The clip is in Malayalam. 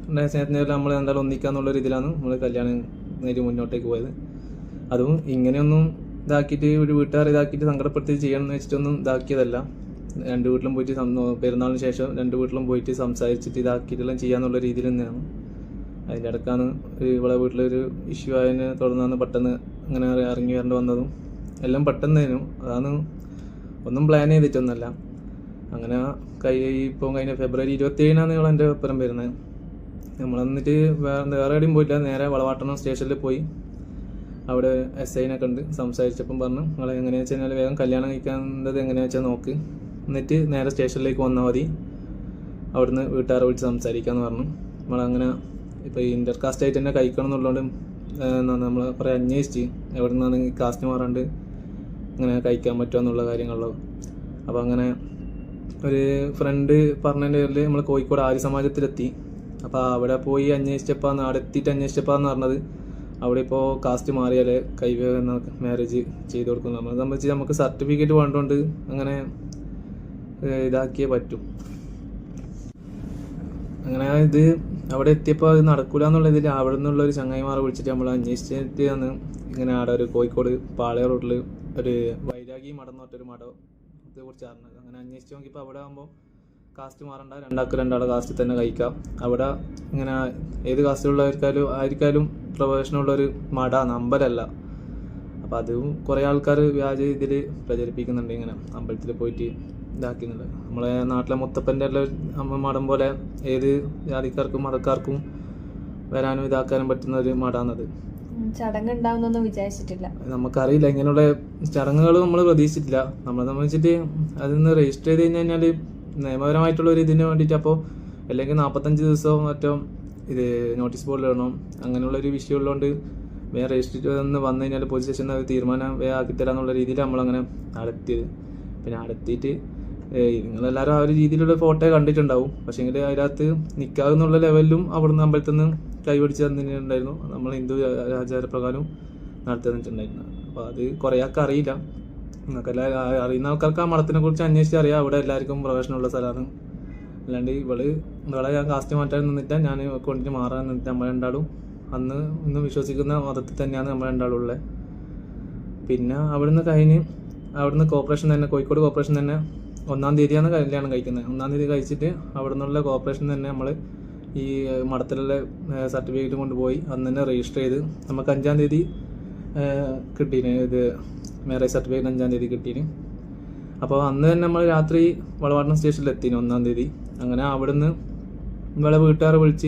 സ്നേഹത്തിന് നമ്മൾ എന്തായാലും ഒന്നിക്കാന്നുള്ള രീതിയിലാണ് നമ്മൾ കല്യാണം നേരി മുന്നോട്ടേക്ക് പോയത്. അതും ഇങ്ങനെയൊന്നും ഇതാക്കിയിട്ട് ഒരു വീട്ടുകാർ ഇതാക്കിയിട്ട് സങ്കടപ്പെടുത്തി ചെയ്യണമെന്ന് വെച്ചിട്ടൊന്നും ഇതാക്കിയതല്ല. രണ്ട് വീട്ടിലും പോയിട്ട് പെരുന്നാളിന് ശേഷം രണ്ട് വീട്ടിലും പോയിട്ട് സംസാരിച്ചിട്ട് ഇതാക്കിയിട്ടെല്ലാം ചെയ്യാന്നുള്ള രീതിയിൽ തന്നെയാണ്. അതിൻ്റെ ഇടയ്ക്കാണ് ഇവിടെ വീട്ടിലൊരു ഇഷ്യൂ ആയതിനെ തുടർന്നാണ് പെട്ടെന്ന് അങ്ങനെ ഇറങ്ങി വരേണ്ടി വന്നതും എല്ലാം പെട്ടെന്നേനും. അതാണ് ഒന്നും പ്ലാൻ ചെയ്തിട്ടൊന്നുമല്ല. അങ്ങനെ ഇപ്പം കഴിഞ്ഞ ഫെബ്രുവരി 27-നാണ് നിങ്ങൾ എൻ്റെ ഒപ്പം വരുന്നത്. നമ്മൾ എന്നിട്ട് വേറെ എവിടെയും പോയില്ല, നേരെ വളവാട്ടണം സ്റ്റേഷനിൽ പോയി. അവിടെ SI-നെ കണ്ട് സംസാരിച്ചപ്പം പറഞ്ഞു, നിങ്ങൾ എങ്ങനെയാ വെച്ച് കഴിഞ്ഞാൽ വേഗം കല്യാണം കഴിക്കേണ്ടത് എങ്ങനെയാ വെച്ചാൽ നോക്ക്, എന്നിട്ട് നേരെ സ്റ്റേഷനിലേക്ക് വന്നാൽ മതി, അവിടുന്ന് വീട്ടുകാരെ വിളിച്ച് സംസാരിക്കാമെന്ന് പറഞ്ഞു. നമ്മളങ്ങനെ ഇപ്പോൾ ഇൻ്റർകാസ്റ്റ് ആയിട്ട് തന്നെ കഴിക്കണം എന്നുള്ളതുകൊണ്ട് നമ്മൾ കുറേ അന്വേഷിച്ച് എവിടെ നിന്നാണ് ഈ കാസ്റ്റ് മാറാണ്ട് ഇങ്ങനെ കഴിക്കാൻ പറ്റുക എന്നുള്ള കാര്യങ്ങളിലോ. അപ്പോൾ അങ്ങനെ ഒരു ഫ്രണ്ട് പറഞ്ഞതിൻ്റെ പേരിൽ നമ്മൾ കോഴിക്കോട് ആര്യ സമാജത്തിലെത്തി. അപ്പോൾ അവിടെ പോയി അന്വേഷിച്ചപ്പോൾ അവിടെ എത്തിയിട്ട് അന്വേഷിച്ചപ്പോൾ എന്ന് പറഞ്ഞത് അവിടെ ഇപ്പോൾ കാസ്റ്റ് മാറിയാൽ കൈവേഗം മാരേജ് ചെയ്ത് കൊടുക്കും. നമ്മളെ സംബന്ധിച്ച് നമുക്ക് സർട്ടിഫിക്കറ്റ് വേണ്ടതുകൊണ്ട് അങ്ങനെ ഇതാക്കിയേ പറ്റും. അങ്ങനെ ഇത് അവിടെ എത്തിയപ്പോൾ അത് നടക്കില്ല എന്നുള്ളതിൽ അവിടെ നിന്നുള്ള ഒരു ചങ്ങായിമാരെ വിളിച്ചിട്ട് നമ്മൾ അന്വേഷിച്ചിട്ട് ആണ് ഇങ്ങനെ അവിടെ ഒരു കോഴിക്കോട് പാളയ റോഡിൽ ഒരു വൈരാഗി മഠം എന്ന് പറഞ്ഞൊരു മഠത്തെ കുറിച്ച് അറിഞ്ഞത്. അങ്ങനെ അന്വേഷിച്ച് നോക്കിയപ്പോൾ അവിടെ ആകുമ്പോൾ കാസ്റ്റ് മാറണ്ട, രണ്ടാളെ കാസ്റ്റ് തന്നെ കഴിക്കാം. അവിടെ ഇങ്ങനെ ഏത് കാസ്റ്റിലുള്ളവർക്കാരും പ്രൊഫഷനുള്ളൊരു മഠമാണ്, അമ്പലമല്ല. അപ്പം അതും കുറേ ആൾക്കാർ വ്യാജ ഇതിൽ പ്രചരിപ്പിക്കുന്നുണ്ട്, ഇങ്ങനെ അമ്പലത്തിൽ പോയിട്ട് ഇതാക്കുന്നുണ്ട്. നമ്മളെ നാട്ടിലെ മുത്തപ്പൻ്റെ എല്ലാം മഠം പോലെ ഏത് ജാതിക്കാർക്കും മതക്കാർക്കും വരാനും ഇതാക്കാനും പറ്റുന്ന ഒരു മഠാണത്. ചടങ്ങ് ഉണ്ടാവുന്നൊന്നും വിചാരിച്ചിട്ടില്ല. നമുക്കറിയില്ല, ഇങ്ങനെയുള്ള ചടങ്ങുകൾ നമ്മൾ പ്രതീക്ഷിച്ചിട്ടില്ല. നമ്മളെ സംബന്ധിച്ചിട്ട് അതിന്ന് രജിസ്റ്റർ ചെയ്ത് കഴിഞ്ഞാൽ നിയമപരമായിട്ടുള്ള ഒരു ഇതിന് വേണ്ടിയിട്ട് അപ്പോൾ അല്ലെങ്കിൽ 45 ദിവസവും മറ്റോ ഇത് നോട്ടീസ് ബോർഡിൽ ഇടണം, അങ്ങനെയുള്ളൊരു വിഷയമുള്ളതുകൊണ്ട് വേറെ രജിസ്റ്റർ ചെയ്തെന്ന് വന്നു കഴിഞ്ഞാൽ പോലീസ് സ്റ്റേഷനിൽ അത് തീരുമാനം ആക്കിത്തരാന്നുള്ള രീതിയിൽ നമ്മളങ്ങനെ നടത്തിയത്. പിന്നെ നടത്തിയിട്ട് നിങ്ങളെല്ലാവരും ആ ഒരു രീതിയിലുള്ള ഫോട്ടോ കണ്ടിട്ടുണ്ടാവും. പക്ഷേങ്കിൽ അതിനകത്ത് നിൽക്കാവുന്നുള്ള ലെവലിലും അവിടുന്ന് അമ്പലത്തിൽ നിന്ന് കൈപിടിച്ച് തന്നിട്ടുണ്ടായിരുന്നു. നമ്മൾ ഹിന്ദു ആചാരപ്രകാരം നടത്തി തന്നിട്ടുണ്ടായിരുന്നു. അപ്പോൾ അത് കുറേ ആൾക്ക് അറിയില്ല. നിങ്ങൾക്കെല്ലാം അറിയുന്ന ആൾക്കാർക്ക് ആ മഠത്തിനെ കുറിച്ച് അന്വേഷിച്ച് അറിയാം. അവിടെ എല്ലാവർക്കും പ്രവേശനമുള്ള സ്ഥലമാണ്. അല്ലാണ്ട് ഇവളെ ഞാൻ കാസ്റ്റ് മാറ്റാൻ നിന്നിട്ട് ഞാൻ കൊണ്ടിട്ട് മാറാൻ നിന്നിട്ട് നമ്മൾ രണ്ടാളും ഇന്ന് വിശ്വസിക്കുന്ന മതത്തിൽ തന്നെയാണ് നമ്മൾ രണ്ടാളും ഉള്ളത്. പിന്നെ അവിടുന്ന് അവിടുന്ന് കോർപ്പറേഷൻ തന്നെ, കോഴിക്കോട് കോർപ്പറേഷൻ തന്നെ 1-ാം തീയതിയാണ് കല്യാണം കഴിക്കുന്നത്. 1-ാം തീയതി കഴിച്ചിട്ട് അവിടെ നിന്നുള്ള കോർപ്പറേഷൻ തന്നെ നമ്മൾ ഈ മഠത്തിലുള്ള സർട്ടിഫിക്കറ്റ് കൊണ്ടുപോയി അന്ന് തന്നെ രജിസ്റ്റർ ചെയ്ത് നമുക്ക് 5-ാം തീയതി കിട്ടീന്. ഇത് മാരേജ് സർട്ടിഫിക്കറ്റ് 5-ാം തീയതി കിട്ടീന്. അപ്പോൾ അന്ന് തന്നെ നമ്മൾ രാത്രി വളവാട്ടം സ്റ്റേഷനിൽ എത്തിന് 1-ാം തീയതി. അങ്ങനെ അവിടുന്ന് നമ്മളെ വീട്ടുകാരെ വിളിച്ച്